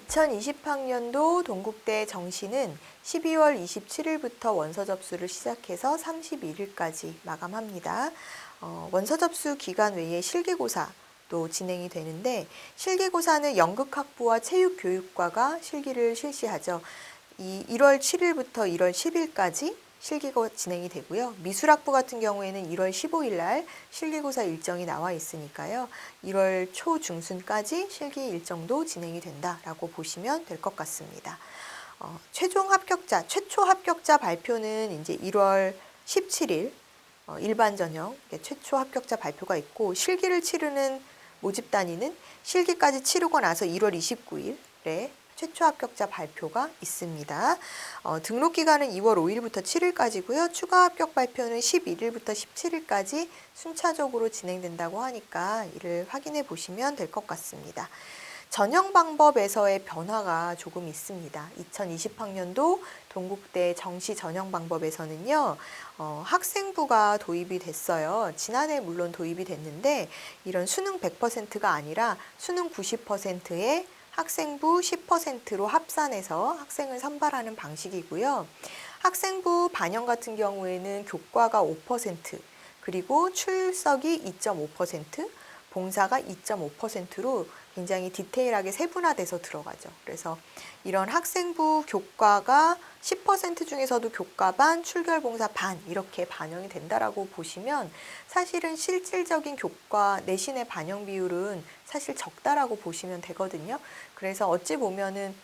2020학년도 동국대 정시는 12월 27일부터 원서 접수를 시작해서 31일까지 마감합니다. 원서 접수 기간 외에 실기고사도 진행이 되는데, 실기고사는 연극학부와 체육교육과가 실기를 실시하죠. 이 1월 7일부터 1월 10일까지 실기가 진행이 되고요. 미술학부 같은 경우에는 1월 15일 날 실기고사 일정이 나와 있으니까요. 1월 초 중순까지 실기 일정도 진행이 된다라고 보시면 될 것 같습니다. 최초 합격자 발표는 이제 1월 17일 일반 전형 최초 합격자 발표가 있고, 실기를 치르는 모집 단위는 실기까지 치르고 나서 1월 29일에 최초 합격자 발표가 있습니다. 등록 기간은 2월 5일부터 7일까지고요. 추가 합격 발표는 11일부터 17일까지 순차적으로 진행된다고 하니까 이를 확인해 보시면 될 것 같습니다. 전형 방법에서의 변화가 조금 있습니다. 2020학년도 동국대 정시 전형 방법에서는요, 학생부가 도입이 됐어요. 지난해 물론 도입이 됐는데, 이런 수능 100%가 아니라 수능 90%의 학생부 10%로 합산해서 학생을 선발하는 방식이고요. 학생부 반영 같은 경우에는 교과가 5%, 그리고 출석이 2.5%, 봉사가 2.5%로 굉장히 디테일하게 세분화돼서 들어가죠. 그래서 이런 학생부 교과가 10% 중에서도 교과 반, 출결 봉사 반 이렇게 반영이 된다라고 보시면, 사실은 실질적인 교과 내신의 반영 비율은 사실 적다라고 보시면 되거든요. 그래서 어찌 보면은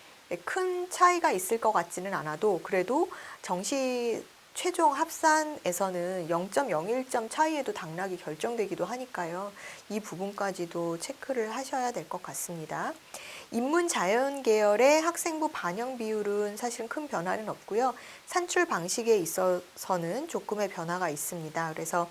큰 차이가 있을 것 같지는 않아도, 그래도 정시 최종 합산에서는 0.01점 차이에도 당락이 결정되기도 하니까요. 이 부분까지도 체크를 하셔야 될 것 같습니다. 인문 자연 계열의 학생부 반영 비율은 사실은 큰 변화는 없고요. 산출 방식에 있어서는 조금의 변화가 있습니다. 그래서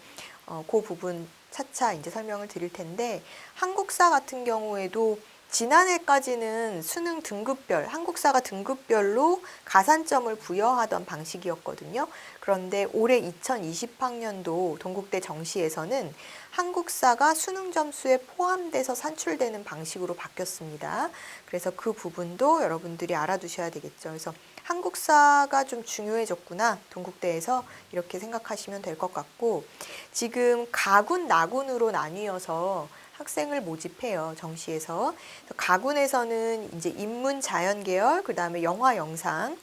그 부분 차차 이제 설명을 드릴 텐데, 한국사 같은 경우에도 지난해까지는 수능 등급별, 한국사가 등급별로 가산점을 부여하던 방식이었거든요. 그런데 올해 2020학년도 동국대 정시에서는 한국사가 수능 점수에 포함돼서 산출되는 방식으로 바뀌었습니다. 그래서 그 부분도 여러분들이 알아두셔야 되겠죠. 그래서 한국사가 좀 중요해졌구나, 동국대에서 이렇게 생각하시면 될 것 같고, 지금 가군, 나군으로 나뉘어서 학생을 모집해요, 정시에서. 가군에서는 이제 인문 자연 계열, 그 다음에 영화 영상,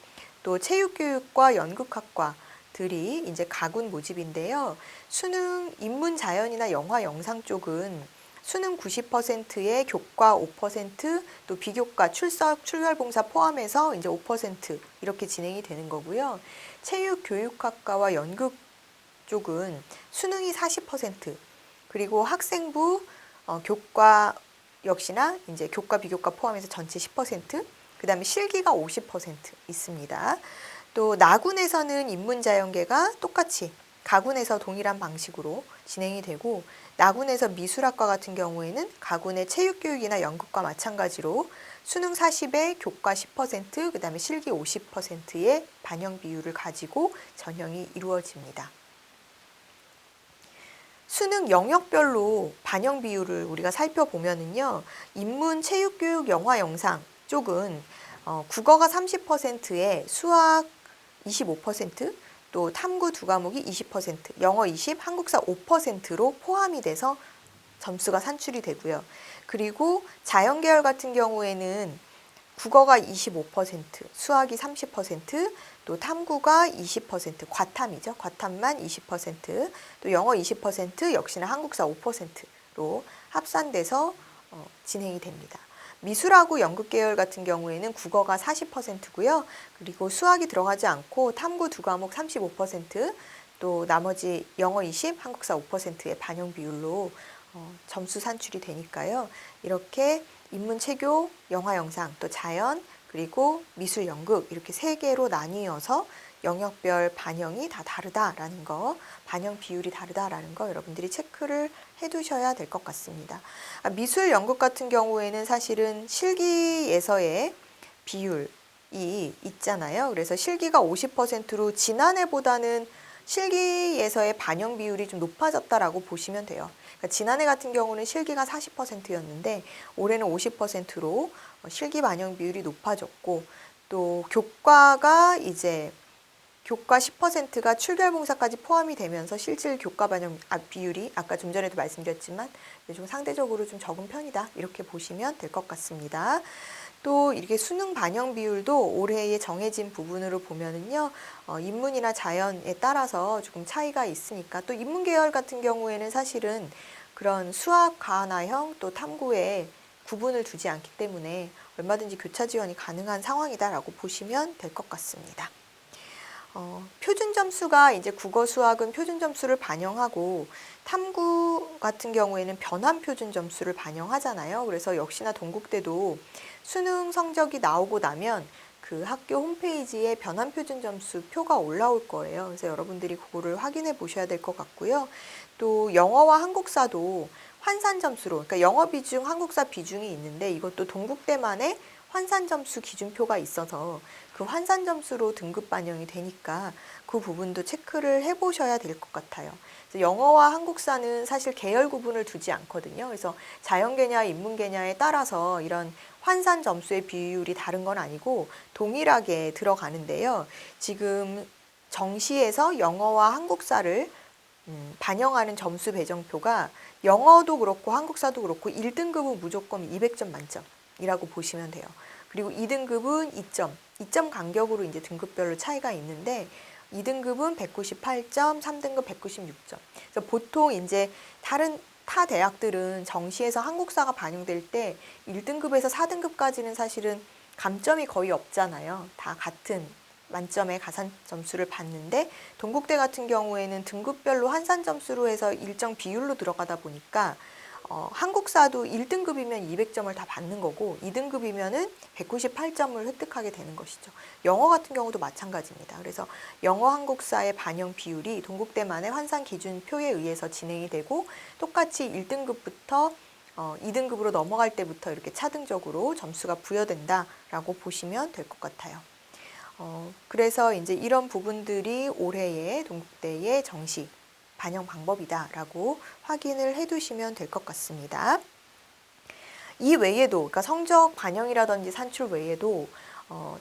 또 체육교육과 연극학과들이 이제 가군 모집인데요. 수능 인문 자연이나 영화 영상 쪽은 수능 90%에 교과 5%, 또 비교과 출석, 출결봉사 포함해서 이제 5% 이렇게 진행이 되는 거고요. 체육교육학과와 연극 쪽은 수능이 40%, 그리고 학생부 교과 역시나 이제 교과 비교과 포함해서 전체 10%, 그 다음에 실기가 50% 있습니다. 또 나군에서는 인문자연계가 똑같이 가군에서 동일한 방식으로 진행이 되고, 나군에서 미술학과 같은 경우에는 가군의 체육교육이나 연극과 마찬가지로 수능 40에 교과 10%, 그 다음에 실기 50%의 반영 비율을 가지고 전형이 이루어집니다. 수능 영역별로 반영 비율을 우리가 살펴보면은요, 인문, 체육교육, 영화, 영상 쪽은 국어가 30%에 수학 25%, 또 탐구 두 과목이 20%, 영어 20, 한국사 5%로 포함이 돼서 점수가 산출이 되고요. 그리고 자연계열 같은 경우에는 국어가 25%, 수학이 30%, 또 탐구가 20%, 과탐이죠. 과탐만 20%, 또 영어 20%, 역시나 한국사 5%로 합산돼서 진행이 됩니다. 미술하고 연극계열 같은 경우에는 국어가 40%고요. 그리고 수학이 들어가지 않고 탐구 두 과목 35%, 또 나머지 영어 20, 한국사 5%의 반영 비율로 점수 산출이 되니까요. 이렇게 인문, 체교, 영화, 영상, 또 자연, 그리고 미술, 연극 이렇게 세 개로 나뉘어서 영역별 반영이 다 다르다라는 거, 반영 비율이 다르다라는 거 여러분들이 체크를 해두셔야 될 것 같습니다. 미술, 연극 같은 경우에는 사실은 실기에서의 비율이 있잖아요. 그래서 실기가 50%로 지난해보다는 실기에서의 반영 비율이 좀 높아졌다라고 보시면 돼요. 그러니까 지난해 같은 경우는 실기가 40%였는데 올해는 50%로 실기 반영 비율이 높아졌고, 또 교과가 이제 교과 10%가 출결봉사까지 포함이 되면서 실질 교과 반영 비율이 아까 좀 전에도 말씀드렸지만 좀 상대적으로 좀 적은 편이다, 이렇게 보시면 될 것 같습니다. 또 이렇게 수능 반영 비율도 올해에 정해진 부분으로 보면은요, 인문이나 자연에 따라서 조금 차이가 있으니까, 또 인문 계열 같은 경우에는 사실은 그런 수학, 가나형 또 탐구에 구분을 두지 않기 때문에 얼마든지 교차 지원이 가능한 상황이다라고 보시면 될 것 같습니다. 표준 점수가 이제 국어, 수학은 표준 점수를 반영하고, 탐구 같은 경우에는 변환 표준 점수를 반영하잖아요. 그래서 역시나 동국대도 수능 성적이 나오고 나면 그 학교 홈페이지에 변환 표준 점수 표가 올라올 거예요. 그래서 여러분들이 그거를 확인해 보셔야 될 것 같고요. 또 영어와 한국사도 환산 점수로, 그러니까 영어 비중, 한국사 비중이 있는데 이것도 동국대만의 환산 점수 기준표가 있어서 그 환산 점수로 등급 반영이 되니까 그 부분도 체크를 해보셔야 될 것 같아요. 그래서 영어와 한국사는 사실 계열 구분을 두지 않거든요. 그래서 자연계냐, 인문계냐에 따라서 이런 환산 점수의 비율이 다른 건 아니고 동일하게 들어가는데요. 지금 정시에서 영어와 한국사를 반영하는 점수 배정표가 영어도 그렇고 한국사도 그렇고 1등급은 무조건 200점 만점이라고 보시면 돼요. 그리고 2등급은 2점 간격으로 이제 등급별로 차이가 있는데 2등급은 198점, 3등급 196점. 그래서 보통 이제 타 대학들은 정시에서 한국사가 반영될 때 1등급에서 4등급까지는 사실은 감점이 거의 없잖아요. 다 같은 만점의 가산 점수를 받는데, 동국대 같은 경우에는 등급별로 환산 점수로 해서 일정 비율로 들어가다 보니까 한국사도 1등급이면 200점을 다 받는 거고 2등급이면은 198점을 획득하게 되는 것이죠. 영어 같은 경우도 마찬가지입니다. 그래서 영어 한국사의 반영 비율이 동국대만의 환산 기준표에 의해서 진행이 되고, 똑같이 1등급부터 2등급으로 넘어갈 때부터 이렇게 차등적으로 점수가 부여된다라고 보시면 될 것 같아요. 그래서 이제 이런 부분들이 올해의 동국대의 정시 반영 방법이다라고 확인을 해두시면 될 것 같습니다. 이 외에도, 그러니까 성적 반영이라든지 산출 외에도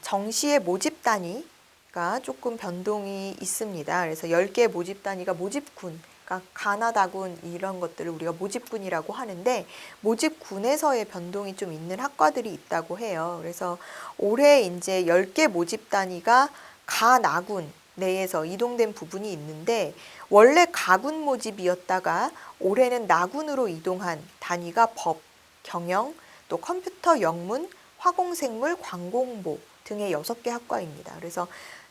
정시의 모집 단위가 조금 변동이 있습니다. 그래서 10개 모집 단위가 모집군, 그러니까 가나다군 이런 것들을 우리가 모집군이라고 하는데, 모집군에서의 변동이 좀 있는 학과들이 있다고 해요. 그래서 올해 이제 10개 모집 단위가 가나군 내에서 이동된 부분이 있는데, 원래 가군 모집이었다가 올해는 나군으로 이동한 단위가 법, 경영, 또 컴퓨터, 영문, 화공생물, 광공보 등의 6개 학과입니다. 그래서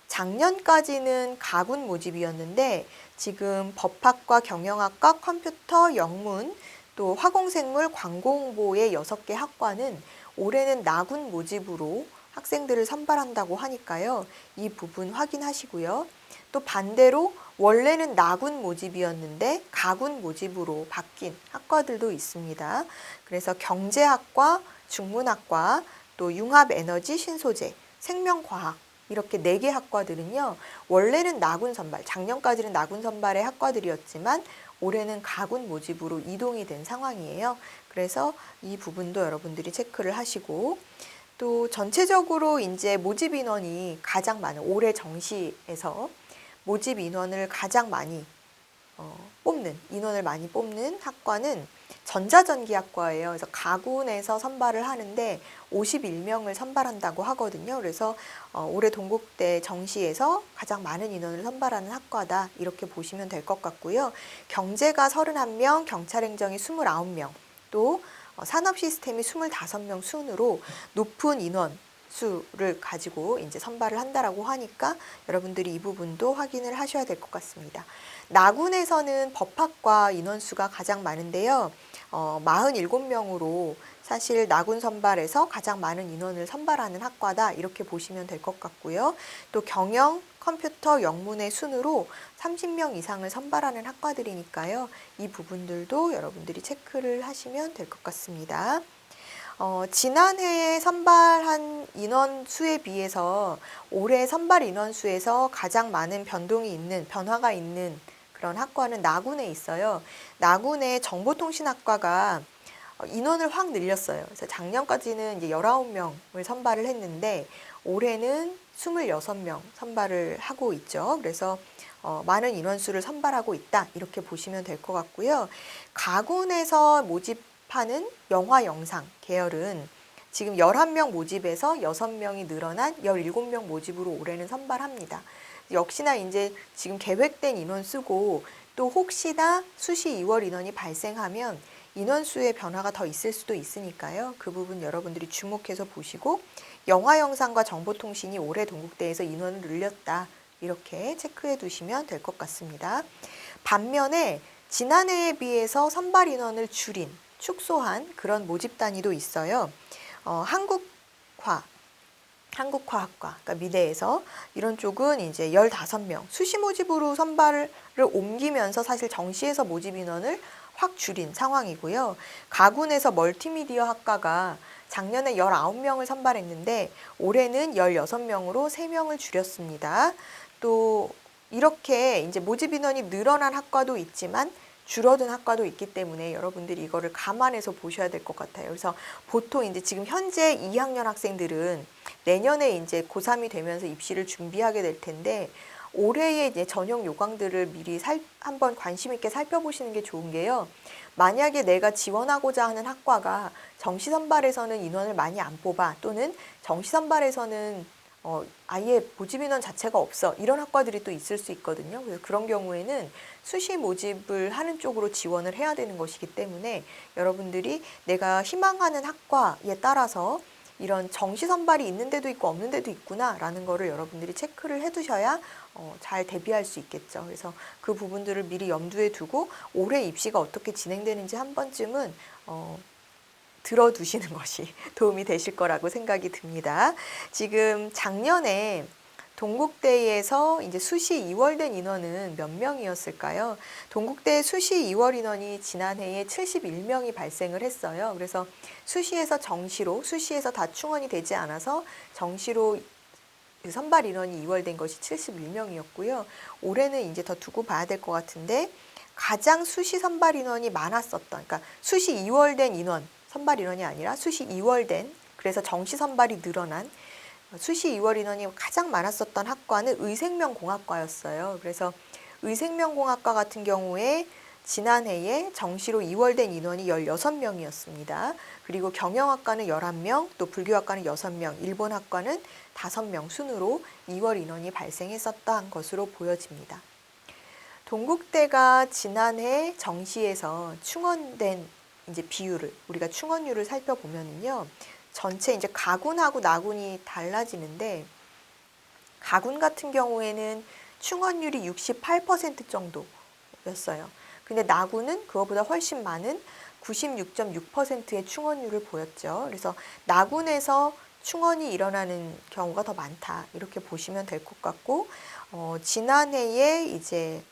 작년까지는 가군 모집이었는데 지금 법학과, 경영학과, 컴퓨터, 영문, 또 화공생물, 광공보의 6개 학과는 올해는 나군 모집으로 학생들을 선발한다고 하니까요. 이 부분 확인하시고요. 또 반대로 원래는 나군 모집이었는데 가군 모집으로 바뀐 학과들도 있습니다. 그래서 경제학과, 중문학과, 또 융합에너지, 신소재, 생명과학 이렇게 4개 학과들은요. 원래는 나군 선발, 작년까지는 나군 선발의 학과들이었지만 올해는 가군 모집으로 이동이 된 상황이에요. 그래서 이 부분도 여러분들이 체크를 하시고, 또 전체적으로 이제 모집 인원이 가장 많은, 올해 정시에서 모집 인원을 가장 많이 인원을 많이 뽑는 학과는 전자전기학과예요. 그래서 가군에서 선발을 하는데 51명을 선발한다고 하거든요. 그래서 올해 동국대 정시에서 가장 많은 인원을 선발하는 학과다, 이렇게 보시면 될 것 같고요. 경제가 31명, 경찰행정이 29명, 또 산업 시스템이 25명 순으로 높은 인원 수를 가지고 이제 선발을 한다라고 하니까 여러분들이 이 부분도 확인을 하셔야 될 것 같습니다. 나군에서는 법학과 인원수가 가장 많은데요. 47명으로 사실 나군 선발에서 가장 많은 인원을 선발하는 학과다, 이렇게 보시면 될 것 같고요. 또 경영, 컴퓨터, 영문의 순으로 30명 이상을 선발하는 학과들이니까요. 이 부분들도 여러분들이 체크를 하시면 될 것 같습니다. 지난해에 선발한 인원수에 비해서 올해 선발 인원수에서 가장 많은 변화가 있는 그런 학과는 나군에 있어요. 나군의 정보통신학과가 인원을 확 늘렸어요. 그래서 작년까지는 이제 19명을 선발을 했는데 올해는 26명 선발을 하고 있죠. 그래서 많은 인원수를 선발하고 있다. 이렇게 보시면 될 것 같고요. 가군에서 모집하는 영화 영상 계열은 지금 11명 모집에서 6명이 늘어난 17명 모집으로 올해는 선발합니다. 역시나 이제 지금 계획된 인원수고 또 혹시나 수시 2월 인원이 발생하면 인원수의 변화가 더 있을 수도 있으니까요. 그 부분 여러분들이 주목해서 보시고 영화 영상과 정보통신이 올해 동국대에서 인원을 늘렸다. 이렇게 체크해 두시면 될 것 같습니다. 반면에 지난해에 비해서 선발 인원을 줄인, 축소한 그런 모집 단위도 있어요. 한국화학과, 그러니까 미대에서 이런 쪽은 이제 15명, 수시 모집으로 선발을 옮기면서 사실 정시에서 모집 인원을 확 줄인 상황이고요. 가군에서 멀티미디어 학과가 작년에 19명을 선발했는데 올해는 16명으로 3명을 줄였습니다. 또 이렇게 이제 모집 인원이 늘어난 학과도 있지만 줄어든 학과도 있기 때문에 여러분들이 이거를 감안해서 보셔야 될 것 같아요. 그래서 보통 이제 지금 현재 2학년 학생들은 내년에 이제 고3이 되면서 입시를 준비하게 될 텐데 올해의 이제 전형 요강들을 미리 한번 관심 있게 살펴보시는 게 좋은 게요. 만약에 내가 지원하고자 하는 학과가 정시 선발에서는 인원을 많이 안 뽑아 또는 정시 선발에서는 아예 모집 인원 자체가 없어 이런 학과들이 또 있을 수 있거든요. 그래서 그런 경우에는 수시 모집을 하는 쪽으로 지원을 해야 되는 것이기 때문에 여러분들이 내가 희망하는 학과에 따라서 이런 정시 선발이 있는 데도 있고 없는 데도 있구나라는 거를 여러분들이 체크를 해두셔야 잘 대비할 수 있겠죠. 그래서 그 부분들을 미리 염두에 두고 올해 입시가 어떻게 진행되는지 한 번쯤은 들어두시는 것이 도움이 되실 거라고 생각이 듭니다. 지금 작년에 동국대에서 이제 수시 2월된 인원은 몇 명이었을까요? 동국대 수시 2월 인원이 지난해에 71명이 발생을 했어요. 그래서 수시에서 정시로, 수시에서 다 충원이 되지 않아서 정시로 선발 인원이 2월된 것이 71명이었고요. 올해는 이제 더 두고 봐야 될 것 같은데 가장 수시 선발 인원이 많았었던, 그러니까 수시 2월된 인원, 선발 인원이 아니라 수시 2월된, 그래서 정시 선발이 늘어난 수시 2월 인원이 가장 많았었던 학과는 의생명공학과였어요. 그래서 의생명공학과 같은 경우에 지난해에 정시로 2월된 인원이 16명이었습니다. 그리고 경영학과는 11명, 또 불교학과는 6명, 일본학과는 5명 순으로 2월 인원이 발생했었던 것으로 보여집니다. 동국대가 지난해 정시에서 충원된 이제 비율을, 우리가 충원율을 살펴보면요. 전체 이제 가군하고 나군이 달라지는데 가군 같은 경우에는 충원율이 68% 정도였어요. 근데 나군은 그거보다 훨씬 많은 96.6%의 충원율을 보였죠. 그래서 나군에서 충원이 일어나는 경우가 더 많다. 이렇게 보시면 될 것 같고, 지난해에 이제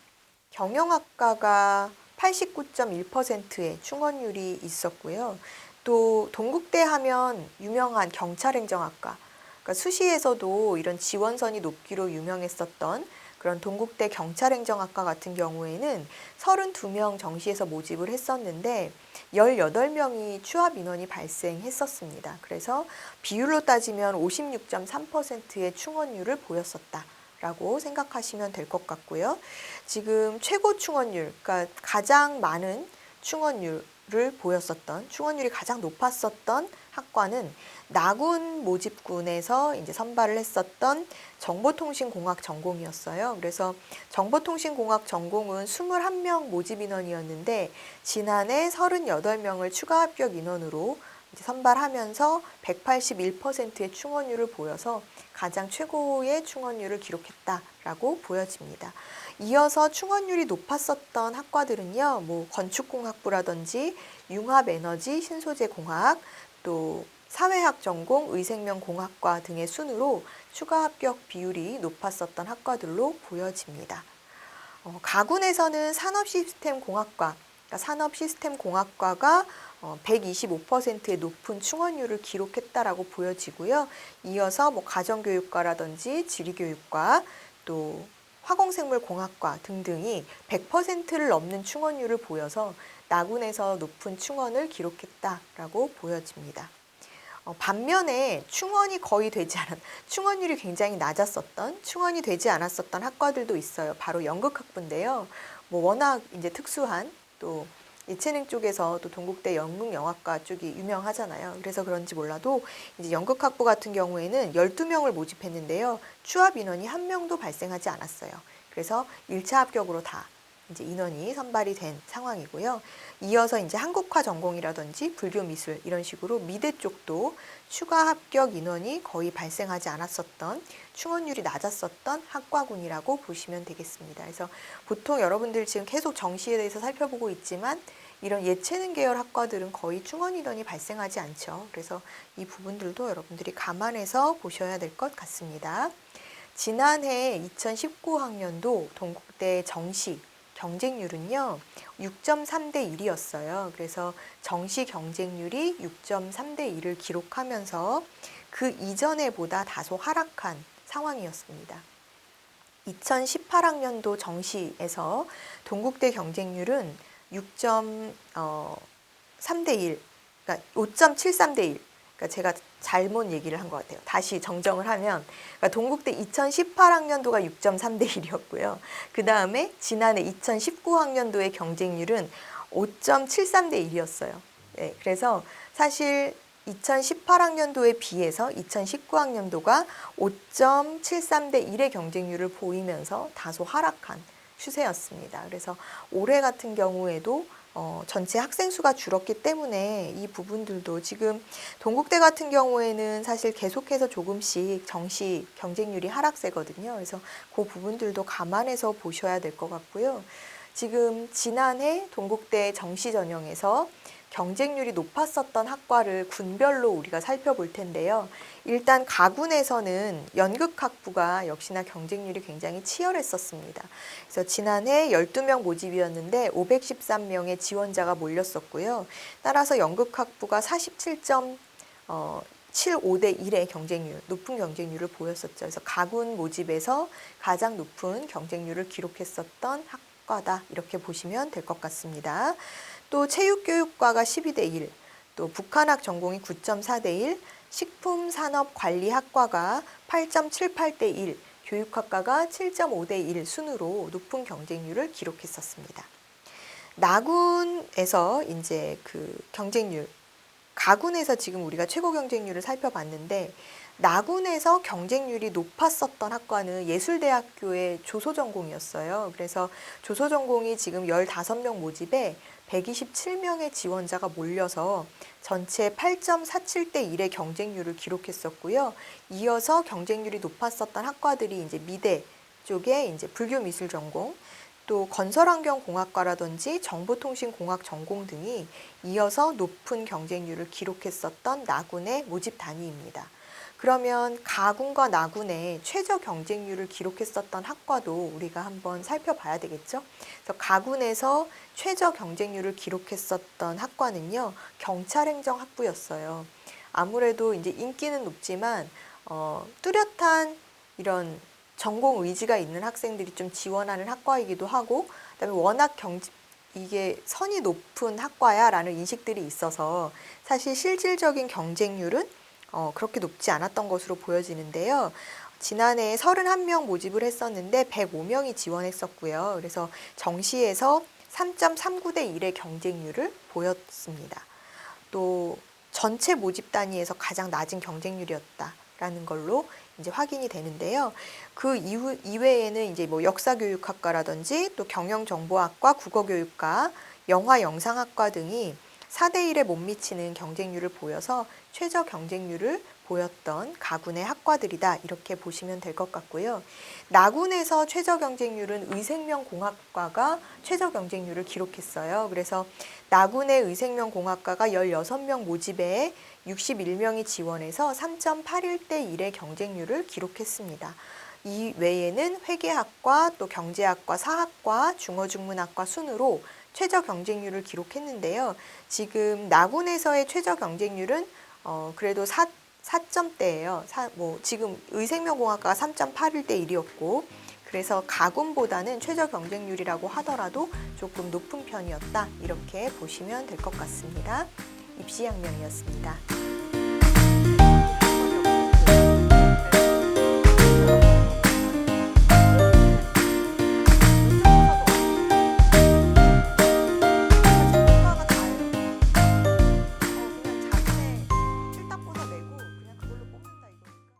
경영학과가 89.1%의 충원율이 있었고요. 또 동국대 하면 유명한 경찰행정학과, 그러니까 수시에서도 이런 지원선이 높기로 유명했었던 그런 동국대 경찰행정학과 같은 경우에는 32명 정시에서 모집을 했었는데 18명이 추합 인원이 발생했었습니다. 그래서 비율로 따지면 56.3%의 충원율을 보였었다라고 생각하시면 될 것 같고요. 지금 최고 충원율, 그러니까 가장 많은 충원율을 보였었던, 충원율이 가장 높았었던 학과는 나군 모집군에서 이제 선발을 했었던 정보통신공학 전공이었어요. 그래서 정보통신공학 전공은 21명 모집 인원이었는데 지난해 38명을 추가 합격 인원으로 이제 선발하면서 181%의 충원율을 보여서 가장 최고의 충원율을 기록했다라고 보여집니다. 이어서 충원율이 높았었던 학과들은요, 뭐 건축공학부라든지 융합에너지, 신소재공학, 또 사회학 전공, 의생명공학과 등의 순으로 추가 합격 비율이 높았었던 학과들로 보여집니다. 가군에서는 산업시스템공학과, 그러니까 산업시스템공학과가 125%의 높은 충원율을 기록했다라고 보여지고요. 이어서 뭐 가정교육과라든지 지리교육과, 또 화공생물공학과 등등이 100%를 넘는 충원율을 보여서 나군에서 높은 충원을 기록했다라고 보여집니다. 반면에 충원율이 굉장히 낮았었던, 충원이 되지 않았었던 학과들도 있어요. 바로 연극학부인데요. 뭐 워낙 이제 특수한 또 예체능 쪽에서 또 동국대 연극영화과 쪽이 유명하잖아요. 그래서 그런지 몰라도 이제 연극학부 같은 경우에는 12명을 모집했는데요. 추합 인원이 1명도 발생하지 않았어요. 그래서 1차 합격으로 다 이제 인원이 선발이 된 상황이고요. 이어서 이제 한국화 전공이라든지 불교 미술 이런 식으로 미대 쪽도 추가 합격 인원이 거의 발생하지 않았었던, 충원율이 낮았었던 학과군이라고 보시면 되겠습니다. 그래서 보통 여러분들 지금 계속 정시에 대해서 살펴보고 있지만 이런 예체능 계열 학과들은 거의 충원 인원이 발생하지 않죠. 그래서 이 부분들도 여러분들이 감안해서 보셔야 될 것 같습니다. 지난해 2019학년도 동국대 정시 경쟁률은요, 6.3대 1이었어요. 그래서 정시 경쟁률이 6.3대 1을 기록하면서 그 이전에보다 다소 하락한 상황이었습니다. 2018학년도 정시에서 동국대 경쟁률은 6.3대 1, 그러니까 5.73대 1. 그러니까 제가 잘못 얘기를 한 것 같아요. 다시 정정을 하면 그러니까 동국대 2018학년도가 6.3대 1이었고요. 그 다음에 지난해 2019학년도의 경쟁률은 5.73대 1이었어요. 네, 그래서 사실 2018학년도에 비해서 2019학년도가 5.73대 1의 경쟁률을 보이면서 다소 하락한 추세였습니다. 그래서 올해 같은 경우에도 전체 학생 수가 줄었기 때문에 이 부분들도 지금 동국대 같은 경우에는 사실 계속해서 조금씩 정시 경쟁률이 하락세거든요. 그래서 그 부분들도 감안해서 보셔야 될 것 같고요. 지금 지난해 동국대 정시 전형에서 경쟁률이 높았었던 학과를 군별로 우리가 살펴볼 텐데요. 일단 가군에서는 연극학부가 역시나 경쟁률이 굉장히 치열했었습니다. 그래서 지난해 12명 모집이었는데 513명의 지원자가 몰렸었고요. 따라서 연극학부가 47.75대 1의 경쟁률, 높은 경쟁률을 보였었죠. 그래서 가군 모집에서 가장 높은 경쟁률을 기록했었던 학과다. 이렇게 보시면 될 것 같습니다. 또 체육교육과가 12대 1, 또 북한학 전공이 9.4대 1, 식품산업관리학과가 8.78대 1, 교육학과가 7.5대 1 순으로 높은 경쟁률을 기록했었습니다. 나군에서 이제 그 경쟁률, 가군에서 지금 우리가 최고 경쟁률을 살펴봤는데 나군에서 경쟁률이 높았었던 학과는 예술대학교의 조소전공이었어요. 그래서 조소전공이 지금 15명 모집에 127명의 지원자가 몰려서 전체 8.47대 1의 경쟁률을 기록했었고요. 이어서 경쟁률이 높았었던 학과들이 이제 미대 쪽에 이제 불교미술 전공, 또 건설환경공학과라든지 정보통신공학 전공 등이 이어서 높은 경쟁률을 기록했었던 나군의 모집 단위입니다. 그러면 가군과 나군의 최저 경쟁률을 기록했었던 학과도 우리가 한번 살펴봐야 되겠죠? 그래서 가군에서 최저 경쟁률을 기록했었던 학과는요, 경찰행정학부였어요. 아무래도 이제 인기는 높지만 뚜렷한 이런 전공 의지가 있는 학생들이 좀 지원하는 학과이기도 하고, 그다음에 워낙 이게 선이 높은 학과야라는 인식들이 있어서 사실 실질적인 경쟁률은 그렇게 높지 않았던 것으로 보여지는데요. 지난해 31명 모집을 했었는데 105명이 지원했었고요. 그래서 정시에서 3.39대 1의 경쟁률을 보였습니다. 또 전체 모집 단위에서 가장 낮은 경쟁률이었다라는 걸로 이제 확인이 되는데요. 그 이외에는 이제 뭐 역사교육학과라든지 또 경영정보학과, 국어교육과, 영화영상학과 등이 4대 1에 못 미치는 경쟁률을 보여서 최저 경쟁률을 보였던 가군의 학과들이다. 이렇게 보시면 될 것 같고요. 나군에서 최저 경쟁률은 의생명공학과가 최저 경쟁률을 기록했어요. 그래서 나군의 의생명공학과가 16명 모집에 61명이 지원해서 3.81대 1의 경쟁률을 기록했습니다. 이 외에는 회계학과, 또 경제학과, 사학과, 중어중문학과 순으로 최저 경쟁률을 기록했는데요. 지금 나군에서의 최저 경쟁률은 그래도 4점대예요. 지금 의생명공학과가 3.81대 1이었고, 그래서 가군보다는 최저 경쟁률이라고 하더라도 조금 높은 편이었다. 이렇게 보시면 될 것 같습니다. 입시양명이었습니다.